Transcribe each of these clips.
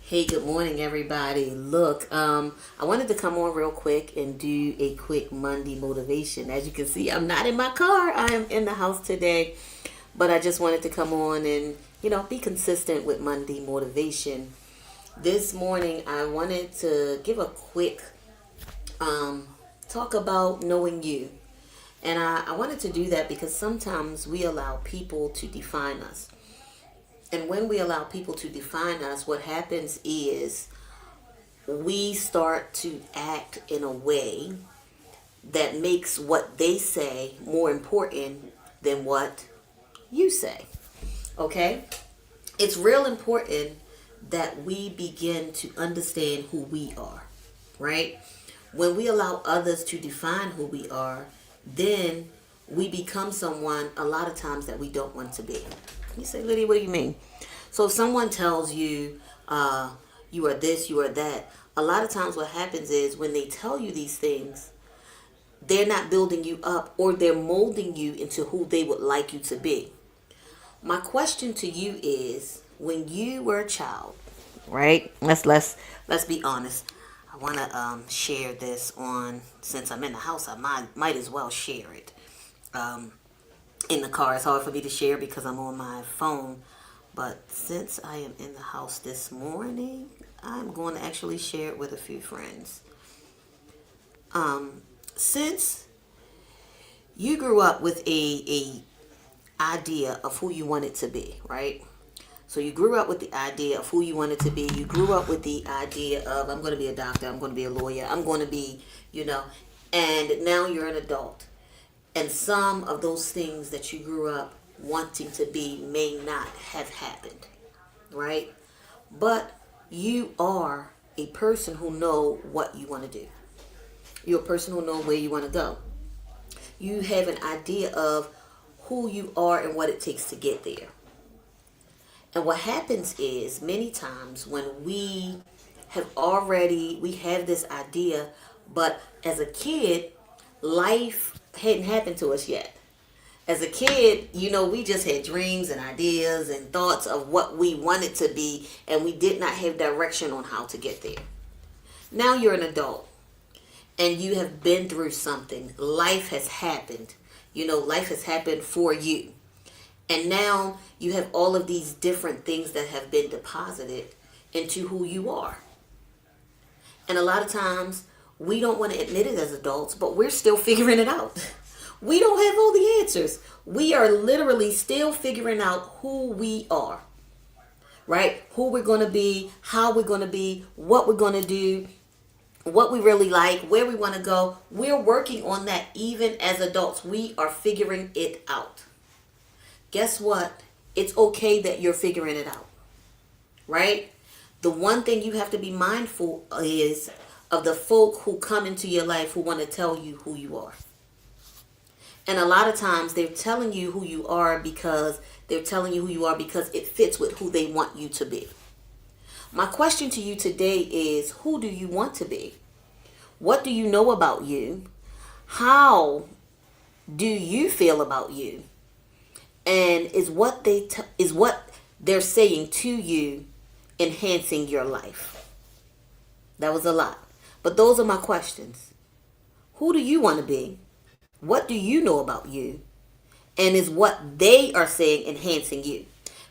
Hey, good morning, everybody. Look, I wanted to come on real quick and do a quick Monday motivation. As you can see, I'm not in my car. I am in the house today, but I just wanted to come on and, be consistent with Monday motivation. This morning, I wanted to give a quick talk about knowing you. And I wanted to do that because sometimes we allow people to define us. And when we allow people to define us, what happens is we start to act in a way that makes what they say more important than what you say. Okay? It's real important that we begin to understand who we are, right? When we allow others to define who we are, then we become someone a lot of times that we don't want to be. You say, Lydia, what do you mean? So if someone tells you, you are this, you are that, a lot of times what happens is when they tell you these things, they're not building you up or they're molding you into who they would like you to be. My question to you is, when you were a child, right? Let's be honest. I want to share this on, since I'm in the house, I might as well share it. In the car, it's hard for me to share because I'm on my phone. But since I am in the house this morning, I'm going to actually share it with a few friends. Since you grew up with a idea of who you wanted to be, right? So you grew up with the idea of who you wanted to be. You grew up with the idea of, I'm going to be a doctor, I'm going to be a lawyer, I'm going to be, and now you're an adult. And some of those things that you grew up wanting to be may not have happened, right? But you are a person who know what you want to do. You're a person who know where you want to go. You have an idea of who you are and what it takes to get there. And what happens is many times when we have this idea, but as a kid, life hadn't happened to us yet. As a kid, we just had dreams and ideas and thoughts of what we wanted to be, and we did not have direction on how to get there. Now you're an adult and you have been through something. Life has happened. Life has happened for you. And now you have all of these different things that have been deposited into who you are. And a lot of times we don't want to admit it as adults, but we're still figuring it out. We don't have all the answers. We are literally still figuring out who we are, right? Who we're going to be, how we're going to be, what we're going to do, what we really like, where we want to go. We're working on that even as adults. We are figuring it out. Guess what? It's okay that you're figuring it out, right? The one thing you have to be mindful is of the folk who come into your life who want to tell you who you are. And a lot of times they're telling you who you are because it fits with who they want you to be. My question to you today is, who do you want to be? What do you know about you? How do you feel about you? And is what they're saying to you enhancing your life? That was a lot. But those are my questions. Who do you want to be? What do you know about you? And is what they are saying enhancing you?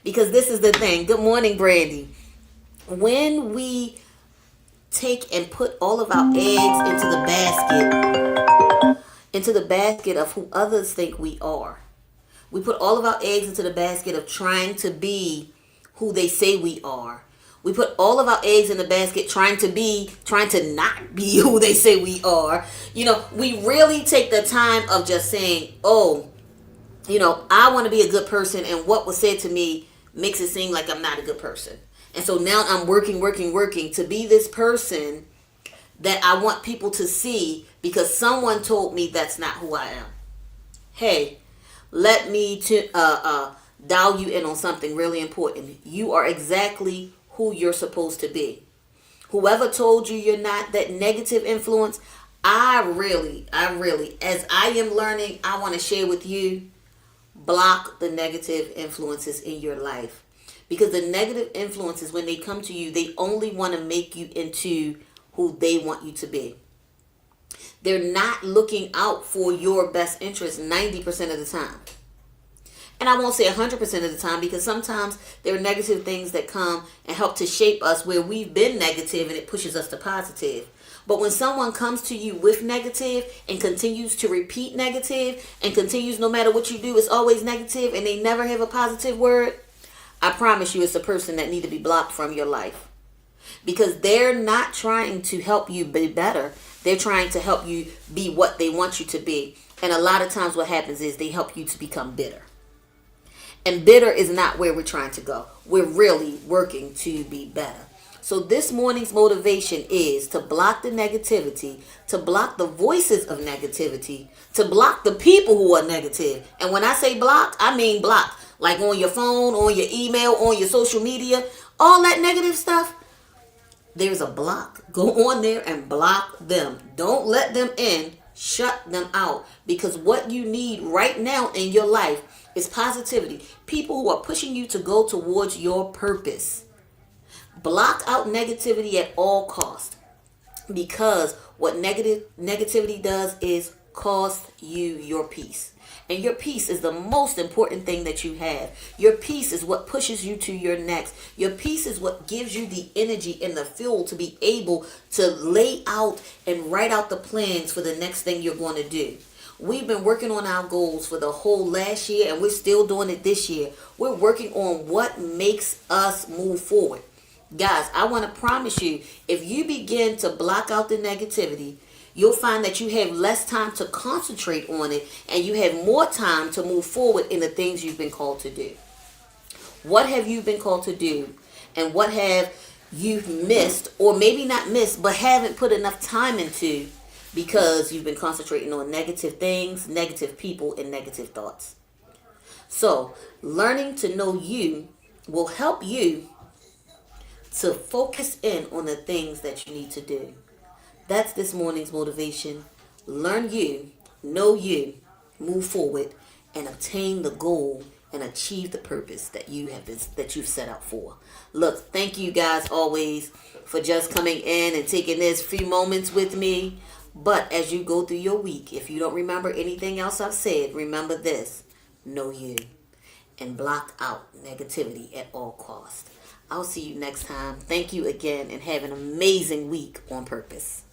Because this is the thing. Good morning, Brandy. When we take and put all of our eggs into the basket of who others think we are. We put all of our eggs into the basket of trying to be who they say we are. We put all of our eggs in the basket trying to not be who they say we are. We really take the time of just saying, oh, I want to be a good person, and what was said to me makes it seem like I'm not a good person. And so now I'm working to be this person that I want people to see because someone told me that's not who I am. Hey, let me dial you in on something really important. You are exactly who you're supposed to be. Whoever told you you're not, that negative influence, I really, as I am learning, I want to share with you, block the negative influences in your life. Because the negative influences, when they come to you, they only want to make you into who they want you to be. They're not looking out for your best interest 90% of the time. And I won't say 100% of the time, because sometimes there are negative things that come and help to shape us where we've been negative, and it pushes us to positive. But when someone comes to you with negative and continues to repeat negative and continues, no matter what you do, it's always negative, and they never have a positive word, I promise you it's a person that need to be blocked from your life. Because they're not trying to help you be better. They're trying to help you be what they want you to be. And a lot of times what happens is they help you to become bitter. And bitter is not where we're trying to go. We're really working to be better. So this morning's motivation is to block the negativity, to block the voices of negativity, to block the people who are negative. And when I say block, I mean block. Like on your phone, on your email, on your social media, all that negative stuff. There's a block. Go on there and block them. Don't let them in. Shut them out. Because what you need right now in your life is positivity. People who are pushing you to go towards your purpose. Block out negativity at all costs. Because what negativity does is cost you your peace. And your peace is the most important thing that you have. Your peace is what pushes you to your next. Your peace is what gives you the energy and the fuel to be able to lay out and write out the plans for the next thing you're going to do. We've been working on our goals for the whole last year, and we're still doing it this year. We're working on what makes us move forward. Guys, I want to promise you, if you begin to block out the negativity, you'll find that you have less time to concentrate on it, and you have more time to move forward in the things you've been called to do. What have you been called to do? And what have you missed, or maybe not missed, but haven't put enough time into because you've been concentrating on negative things, negative people, and negative thoughts? So, learning to know you will help you to focus in on the things that you need to do. That's this morning's motivation. Learn you, know you, move forward, and obtain the goal and achieve the purpose that you've set out for. Look, thank you guys always for just coming in and taking this few moments with me. But as you go through your week, if you don't remember anything else I've said, remember this: know you and block out negativity at all costs. I'll see you next time. Thank you again, and have an amazing week on purpose.